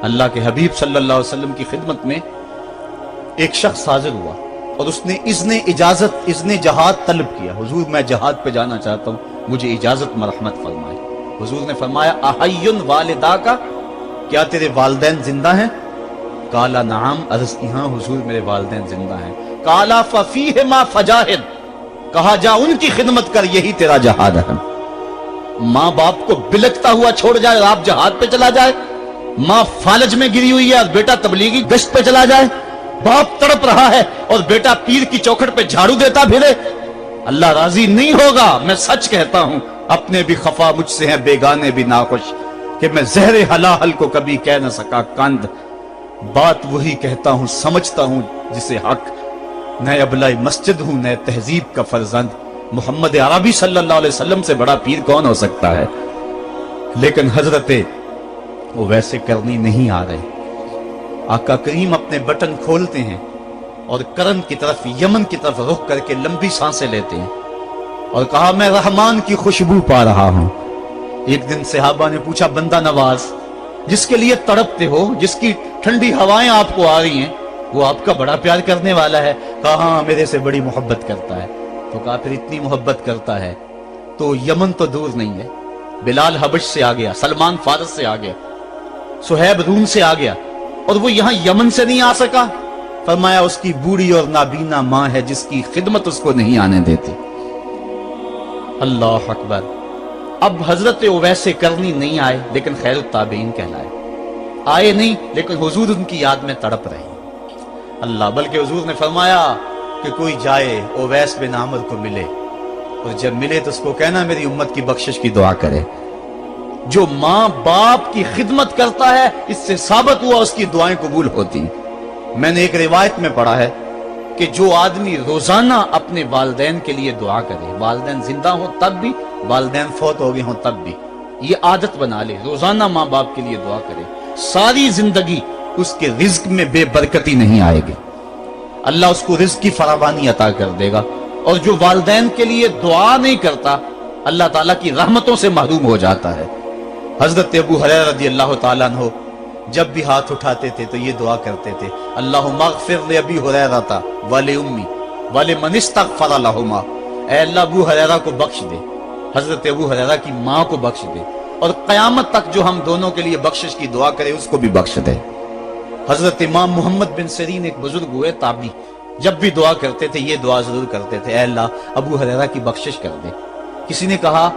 اللہ کے حبیب صلی اللہ علیہ وسلم کی خدمت میں ایک شخص حاضر ہوا اور اس نے اذن جہاد طلب کیا. حضور میں جہاد پہ جانا چاہتا ہوں, مجھے اجازت مرحمت فرمائے. حضور نے فرمایا احی والدہ کا, کیا تیرے والدین زندہ ہیں؟ قالا نعم, عرض کی ہاں حضور میرے والدین زندہ ہیں. قالا ففیہما فجاہد, کہا جا ان کی خدمت کر, یہی تیرا جہاد ہے. ماں باپ کو بلکتا ہوا چھوڑ جائے اور آپ جہاد پہ چلا جائے, ماں فالج میں گری ہوئی ہے اور بیٹا تبلیغی گشت پہ چلا جائے, باپ تڑپ رہا ہے اور بیٹا پیر کی چوکھٹ پہ جھاڑو دیتا پھرے, اللہ راضی نہیں ہوگا. میں سچ کہتا ہوں, اپنے بھی خفا مجھ سے ہیں, بیگانے بھی ناخوش, کہ میں زہر حلاحل کو کبھی کہہ نہ سکا کند. بات وہی کہتا ہوں سمجھتا ہوں جسے حق, نئے ابلۂ مسجد ہوں نئے تہذیب کا فرزند. محمد عربی صلی اللہ علیہ وسلم سے بڑا پیر کون ہو سکتا ہے؟ لیکن حضرت وہ ویسے کرنی نہیں آ رہے. آقا کریم اپنے بٹن کھولتے ہیں اور کرن کی طرف, یمن کی طرف رخ کر کے لمبی سانسیں لیتے ہیں اور کہا میں رحمان کی خوشبو پا رہا ہوں. ایک دن صحابہ نے پوچھا بندہ نواز جس کے لیے تڑپتے ہو, جس کی ٹھنڈی ہوائیں آپ کو آ رہی ہیں, وہ آپ کا بڑا پیار کرنے والا ہے؟ کہا ہاں میرے سے بڑی محبت کرتا ہے. تو کہا پھر اتنی محبت کرتا ہے تو یمن تو دور نہیں ہے, بلال حبش سے آ گیا, سلمان فارس سے آ گیا, سہیب روم سے آ گیا, اور وہ یہاں یمن سے نہیں آ سکا. فرمایا اس کی بوڑھی اور نابینا ماں ہے جس کی خدمت اس کو نہیں آنے دیتی. اللہ اکبر. اب حضرت اویس کرنی نہیں آئے لیکن خیر التابعین کہلائے. آئے نہیں لیکن حضور ان کی یاد میں تڑپ رہے. اللہ, بلکہ حضور نے فرمایا کہ کوئی جائے اویس بن عامر کو ملے, اور جب ملے تو اس کو کہنا میری امت کی بخشش کی دعا کرے. جو ماں باپ کی خدمت کرتا ہے اس سے ثابت ہوا اس کی دعائیں قبول ہوتی. میں نے ایک روایت میں پڑھا ہے کہ جو آدمی روزانہ اپنے والدین کے لیے دعا کرے, والدین زندہ ہوں تب بھی, والدین فوت ہو گئے ہوں تب بھی, یہ عادت بنا لے, روزانہ ماں باپ کے لیے دعا کرے, ساری زندگی اس کے رزق میں بے برکتی نہیں آئے گی, اللہ اس کو رزق کی فراوانی عطا کر دے گا. اور جو والدین کے لیے دعا نہیں کرتا اللہ تعالیٰ کی رحمتوں سے محروم ہو جاتا ہے. حضرت ابو ہریرہ رضی اللہ تعالیٰ عنہ جب بھی ہاتھ اٹھاتے تھے تو یہ دعا کرتے تھے, اللہم اغفر لابی ہریرہ ولأمی ولمن استغفر لہما. اے اللہ ابو ہریرہ کو بخش دے, حضرت ابو ہریرہ کی ماں کو بخش دے, اور قیامت تک جو ہم دونوں کے لیے بخشش کی دعا کرے اس کو بھی بخش دے. حضرت امام محمد بن سیرین ایک بزرگ ہوئے تابعی, جب بھی دعا کرتے تھے یہ دعا ضرور کرتے تھے, اے اللہ ابو ہریرہ کی بخشش کر دے. کسی نے کہا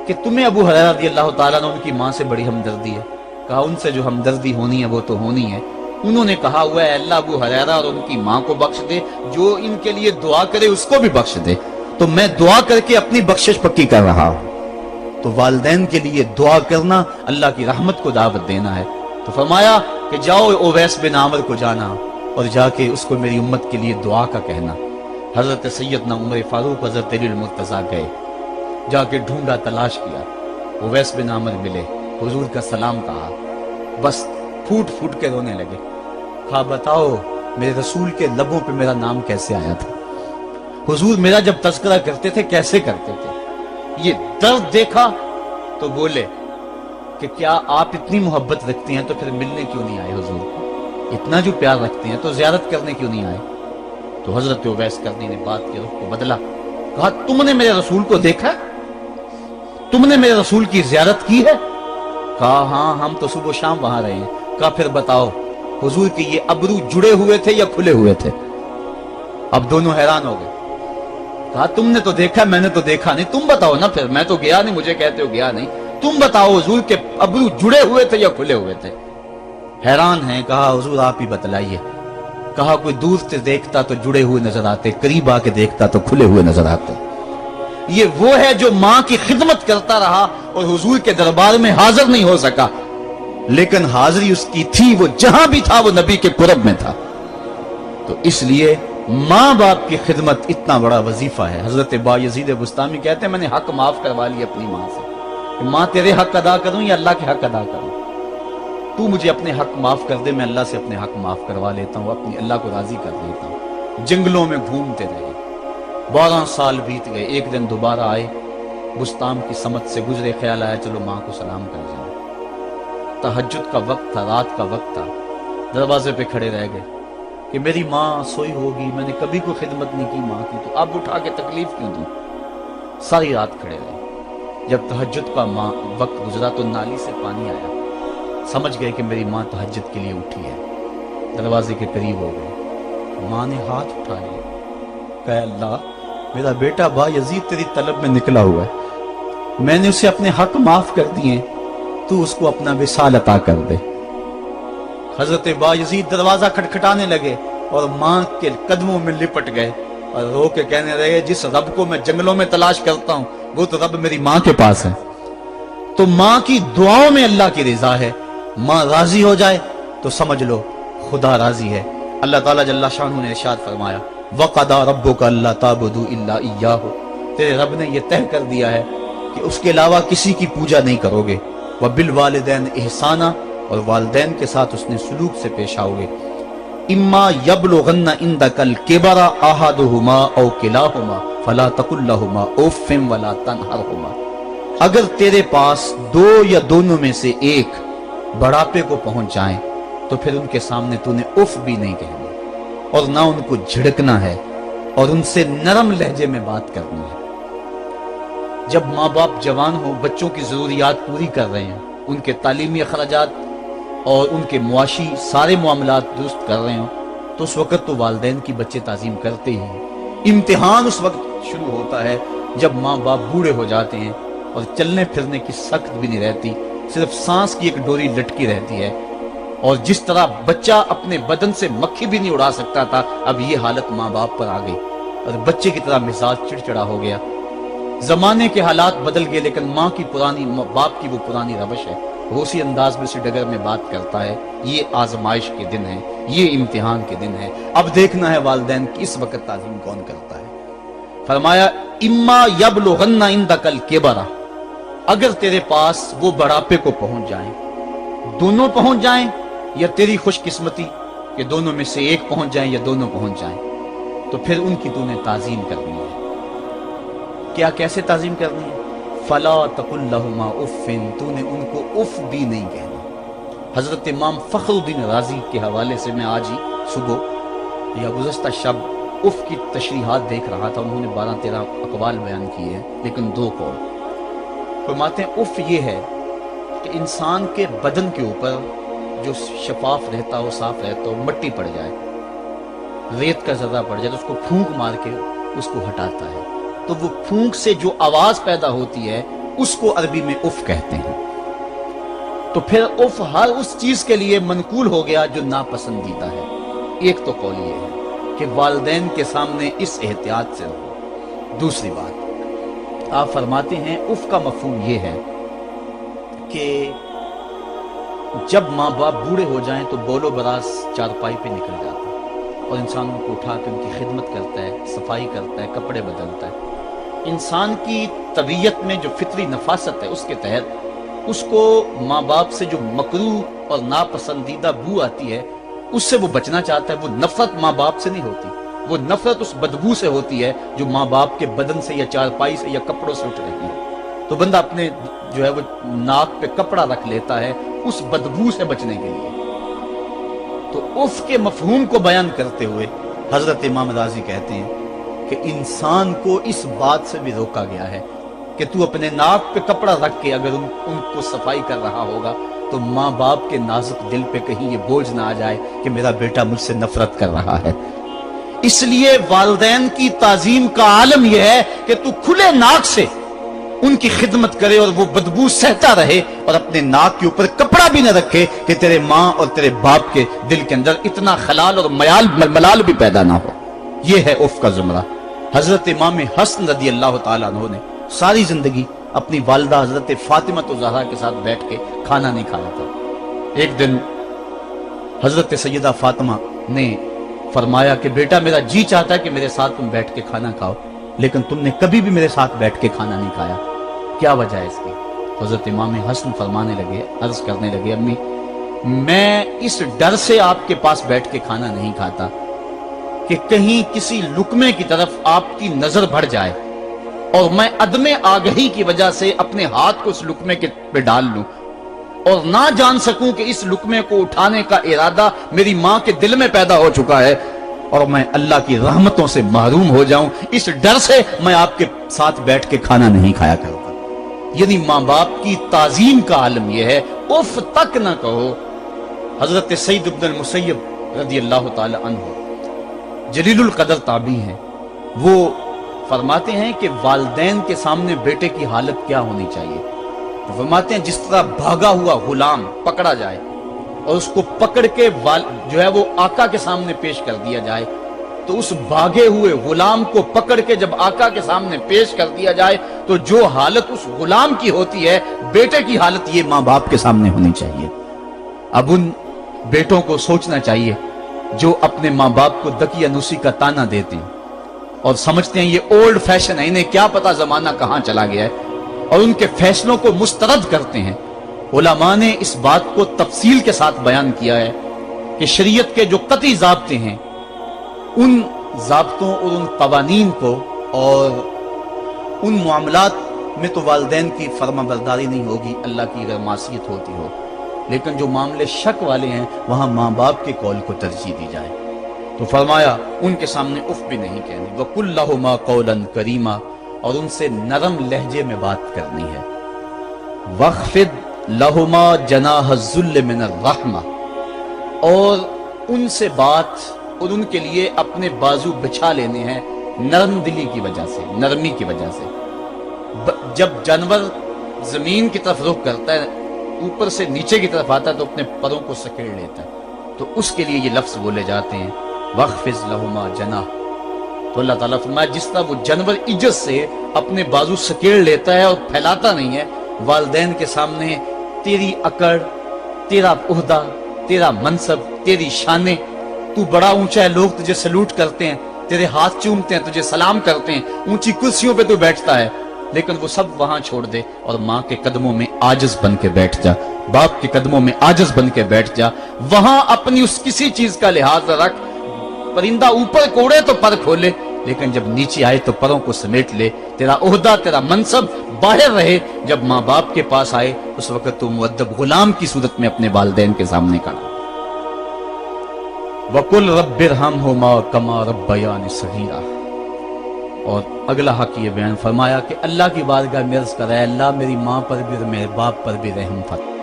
کہ تمہیں ابو ہریرہ رضی اللہ تعالیٰ نے ان کی ماں سے بڑی ہمدردی ہے. کہا ان سے جو ہمدردی ہونی ہے وہ تو ہونی ہے. انہوں نے کہا ہوا ہے اللہ ابو ہریرہ اور ان کی ماں کو بخش دے, جو ان کے لیے دعا کرے اس کو بھی بخش دے. تو میں دعا کر کے اپنی بخشش پکی کر رہا ہوں. تو والدین کے لیے دعا کرنا اللہ کی رحمت کو دعوت دینا ہے. تو فرمایا کہ جاؤ اویس بن عامر کو جانا اور جا کے اس کو میری امت کے لیے دعا کا کہنا. حضرت سیدنا عمر فاروق حضرت علی المرتضیٰ گئے, جا کے ڈھونڈا, تلاش کیا, اویس بن عامر ملے, حضور کا سلام کہا, بس پھوٹ پھوٹ کے رونے لگے. کہا بتاؤ میرے رسول کے لبوں پہ میرا نام کیسے آیا تھا, حضور میرا جب تذکرہ کرتے تھے کیسے کرتے تھے. یہ درد دیکھا تو بولے کہ کیا آپ اتنی محبت رکھتے ہیں تو پھر ملنے کیوں نہیں آئے حضور کو, اتنا جو پیار رکھتے ہیں تو زیارت کرنے کیوں نہیں آئے. تو حضرت اویس کرنی نے بات کے رخ کو بدلا, کہا تم نے میرے رسول کو دیکھا, تم نے میرے رسول کی زیارت کی ہے؟ کہا ہاں ہم تو صبح و شام وہاں رہے ہیں. کہا پھر بتاؤ حضور کے یہ ابرو جڑے ہوئے تھے یا کھلے ہوئے تھے؟ اب دونوں حیران ہو گئے. کہا تم نے تو دیکھا, میں نے تو دیکھا نہیں, تم بتاؤ نا. پھر میں تو گیا نہیں, مجھے کہتے ہو گیا نہیں, تم بتاؤ حضور کے ابرو جڑے ہوئے تھے یا کھلے ہوئے تھے؟ حیران ہیں. کہا حضور آپ ہی بتلائیے. کہا کوئی دور سے دیکھتا تو جڑے ہوئے نظر آتے, قریب آ کے دیکھتا تو کھلے ہوئے نظر آتے. یہ وہ ہے جو ماں کی خدمت کرتا رہا اور حضور کے دربار میں حاضر نہیں ہو سکا, لیکن حاضری اس کی تھی, وہ جہاں بھی تھا وہ نبی کے قرب میں تھا. تو اس لیے ماں باپ کی خدمت اتنا بڑا وظیفہ ہے. حضرت بایزید بستامی کہتے ہیں میں نے حق معاف کروا لی اپنی ماں سے, کہ ماں تیرے حق ادا کروں یا اللہ کے حق ادا کروں, تو مجھے اپنے حق معاف کر دے, میں اللہ سے اپنے حق معاف کروا لیتا ہوں, اپنی اللہ کو راضی کر لیتا ہوں. جنگلوں میں گھومتے رہے, 12 سال بیت گئے. ایک دن دوبارہ آئے, بستام کی سمت سے گزرے, خیال آیا چلو ماں کو سلام کر جاؤں. तहज्जुद का वक्त था, रात का वक्त था, दरवाजे पे खड़े रह गए कि मेरी माँ सोई होगी, मैंने कभी कोई खिदमत नहीं की माँ की, तो अब उठा के तकलीफ क्यों दूं। सारी रात खड़े रहे। जब तहज्जुद का माँ वक्त गुजरा तो नाली से पानी आया, समझ गए कि मेरी माँ तहज्जुद के लिए उठी है। दरवाजे के करीब हो गए, माँ ने हाथ उठा लिया, कहा अल्लाह मेरा बेटा बा यजीद तेरी तलब में निकला हुआ है, मैंने उसे अपने हक माफ कर दिए, तू उसको अपना विसाल अता कर दे। हजरत बा यजीद दरवाजा खटखटाने लगे और माँ के कदमों में लिपट गए और रो के कहने लगे, जिस रब को मैं जंगलों में तलाश करता हूँ वो तो रब मेरी माँ के पास है। तो माँ की दुआओं में अल्लाह की रिजा है। माँ राजी हो जाए तो समझ लो खुदा राजी है। अल्लाह ताला जल्ला शानहू ने इरशाद फरमाया, वक़दा रब्बुका अल्ला ताबुदू इल्ला इय्याहु, तेरे रब ने यह तय कर दिया है कि उसके अलावा किसी की पूजा नहीं करोगे। व बिल वालिदैन इहसाना, और वालिदैन के साथ उसने सुलूक से पेश आओगे। इम्मा यबलुगन्ना इंदकल किबरा अहदुहुमा औ किलाहुमा फला तकुल लहुमा उफ़्फ़िन वला तनहरहुमा, अगर तेरे पास दो या दोनों में से एक बढ़ापे को पहुंच जाए तो फिर उनके सामने तूने उफ भी नहीं कहनी और ना उनको झिड़कना है और उनसे नरम लहजे में बात करनी है। जब माँ बाप जवान हो, बच्चों की जरूरियात पूरी कर रहे हैं, उनके तालीमी अखराजात और उनके मुआशी सारे मामलात दुरुस्त कर रहे हो, तो उस वक्त तो वालिदैन की बच्चे ताजीम करते ही हैं। इम्तिहान उस वक्त शुरू होता है जब माँ बाप बूढ़े हो जाते हैं और चलने फिरने की सख्त भी नहीं रहती, सिर्फ सांस की एक डोरी लटकी रहती है। और जिस तरह बच्चा अपने बदन से मक्खी भी नहीं उड़ा सकता था, अब ये हालत माँ बाप पर आ गई और बच्चे की तरह मिजाज चिड़चिड़ा हो गया। जमाने के हालात बदल गए, लेकिन माँ की पुरानी, बाप की वो पुरानी रवश है, वो उसी अंदाज में उसी डगर में बात करता है। ये आजमाइश के दिन है, ये इम्तिहान के दिन है। अब देखना है वालिदैन की इस वक्त ताज़ीम कौन करता है। फरमाया इम्मा यबलुगन्ना इंदकल किबरा, अगर तेरे पास वो बढ़ापे को पहुंच जाए, दोनों पहुंच जाएं या तेरी खुशकिस्मती कि दोनों में से एक पहुंच जाएं या दोनों पहुंच जाएं, तो फिर उनकी तूने ताज़ीम करनी है। क्या कैसे ताज़ीम करनी है? फला तकुल लहुमा उफ़्फ़िन, तूने उनको उफ भी नहीं कहना। हजरत इमाम फखरुद्दीन राजी के हवाले से मैं आज ही सुबह या गुज़श्ता शब उफ की तशरीहात देख रहा था। उन्होंने 12-13 अक़वाल बयान किए हैं, लेकिन 2 कौल फरमाते हैं। उफ ये है कि इंसान के बदन के ऊपर जो शफाफ रहता हो, साफ रहता हो, मट्टी पड़ जाए, रेत का ज़र्रा पड़ जाए तो उसको फूंक मार के उसको हटाता है, तो वो फूंक से जो आवाज पैदा होती है उसको अरबी में उफ कहते हैं। तो फिर उफ हर उस चीज के लिए मनकूल हो गया जो नापसंदीदा है। एक तो कौल ये है कि वालिदैन के सामने इस एहतियात से रहो। दूसरी बात आप फरमाते हैं उफ का मफहूम ये है कि जब माँ बाप बूढ़े हो जाएं तो बोलो बरास चारपाई पे निकल जाता है और इंसान उनको उठा के उनकी खिदमत करता है, सफाई करता है, कपड़े बदलता है। इंसान की तबीयत में जो फितरी नफासत है उसके तहत उसको माँ बाप से जो मकरूह और नापसंदीदा बू आती है उससे वो बचना चाहता है। वो नफरत माँ बाप से नहीं होती, वो नफरत उस बदबू से होती है जो माँ बाप के बदन से या चारपाई से या कपड़ों से उठ रही है। तो बंदा अपने जो है वो नाक पे कपड़ा रख लेता है उस बदबू से बचने के लिए। तो उफ के मफहूम को बयान करते हुए हजरत इमाम राजी कहते हैं कि इंसान को इस बात से भी रोका गया है कि तू अपने नाक पे कपड़ा रख के अगर उनको सफाई कर रहा होगा तो माँ बाप के नाजुक दिल पे कहीं ये बोझ ना आ जाए कि मेरा बेटा मुझसे नफरत कर रहा है। इसलिए वालिदैन की ताजीम का आलम यह है कि तू खुले नाक से उनकी खिदमत करे और वो बदबू सहता रहे और अपने नाक के ऊपर कपड़ा भी न रखे कि तेरे माँ और तेरे बाप के दिल के अंदर इतना खलाल और मलाल भी पैदा ना हो। यह है उफ का जुमरा। हजरत इमाम हसन रदी अल्लाह ताला अन्हु ने सारी जिंदगी अपनी वालिदा हजरत फातिमा ज़हरा के साथ बैठ के खाना नहीं खाया था। एक दिन हजरत सैयदा फातिमा ने फरमाया कि बेटा मेरा जी चाहता है कि मेरे साथ तुम बैठ के खाना खाओ, लेकिन तुमने कभी भी मेरे साथ बैठ के खाना नहीं खाया, क्या वजह है इसकी? हजरत इमाम हसन फरमाने लगे, अर्ज करने लगे, अम्मी मैं इस डर से आपके पास बैठ के खाना नहीं खाता कि कहीं किसी लुकमे की तरफ आपकी नजर बढ़ जाए और मैं अदमे आगही की वजह से अपने हाथ को उस लुकमे के पे डाल लूं और ना जान सकूं कि इस लुकमे को उठाने का इरादा मेरी मां के दिल में पैदा हो चुका है और मैं अल्लाह की रहमतों से महरूम हो जाऊं, इस डर से मैं आपके साथ बैठ के खाना नहीं खाया करूंगा। यानी मां बाप की ताजीम का आलम यह है, उफ तक ना कहो। हजरत सईद इब्न मुसय्यब रज़ी अल्लाह ताला अन्हु जलीलुल कदर ताबी हैं, वो फरमाते हैं कि वालिदैन के सामने बेटे की हालत क्या होनी चाहिए। तो फरमाते हैं जिस तरह भागा हुआ गुलाम पकड़ा जाए और उसको पकड़ के जो है वो आका के सामने पेश कर दिया जाए, तो उस भागे हुए गुलाम को पकड़ के जब आका के सामने पेश कर दिया जाए तो जो हालत उस गुलाम की होती है, बेटे की हालत ये माँ बाप के सामने होनी चाहिए। अब उन बेटों को सोचना चाहिए जो अपने माँ बाप को दकियानूसी का ताना देते हैं और समझते हैं ये ओल्ड फैशन है, इन्हें क्या पता जमाना कहां चला गया है, और उनके फैसलों को मुस्तरद करते हैं। उलमा ने इस बात को तफसील के साथ बयान किया है कि शरीयत के जो कतई ज़ाब्ते हैं, उन ज़ाब्तों और उन कवानीन को और उन मामलात में तो वालिदैन की फर्माबरदारी नहीं होगी, अल्लाह की अगर मासियत होती हो, लेकिन जो मामले शक वाले हैं वहां माँ बाप के कौल को तरजीह दी जाए। तो फरमाया उनके सामने उफ भी नहीं कहनी, वकुल लहुमा कौलन करीमा, और उनसे नरम लहजे में बात करनी है। वख्फिद लहुमा जनाह ज़ुल्ल मिनर रहमा, और उनसे बात और उनके लिए अपने बाजू बिछा लेने हैं नरम दिली की वजह से, नरमी की वजह से। जब जानवर जमीन की तरफ रुख करता है, ऊपर से नीचे की तरफ आता है तो अपने परों को सकेड़ लेता है, तो उसके लिए ये लफ्ज बोले जाते हैं वख्फिज लहुमा जनाह। तो अल्लाह ताला फरमाया जिस तरह वो जानवर इज्जत से अपने बाजू सकेड़ लेता है और फैलाता नहीं है, वालिदैन के सामने तेरी अकड़, तेरा उहदा, तेरा मनसब, तेरी शाने, तू बड़ा ऊंचा है, लोग तुझे सलूट करते हैं, तेरे हाथ चूमते हैं, तुझे सलाम करते हैं, ऊंची कुर्सियों पे तू बैठता है, लेकिन वो सब वहां छोड़ दे और माँ के कदमों में आजिज बन के बैठ जा, बाप के कदमों में आजिज बन के बैठ जा। वहां अपनी उस किसी चीज का लिहाज रख, परिंदा ऊपर कोड़े तो पर खोले, लेकिन जब नीचे आए तो परों को समेट ले। तेरा ओहदा, तेरा मनसब बाहर रहे, जब माँ बाप के पास आए उस वक्त तू मुअद्दब गुलाम की सूरत में अपने वालिदैन के सामने खड़ा। वकुल रब्बिरहमहुमा कमा रब्बयानी सगीरा, और अगला हक ये बयान फरमाया कि अल्लाह की बारगाह में अर्ज़ कराए, अल्लाह मेरी माँ पर भी और मेरे बाप पर भी रहम फरमा।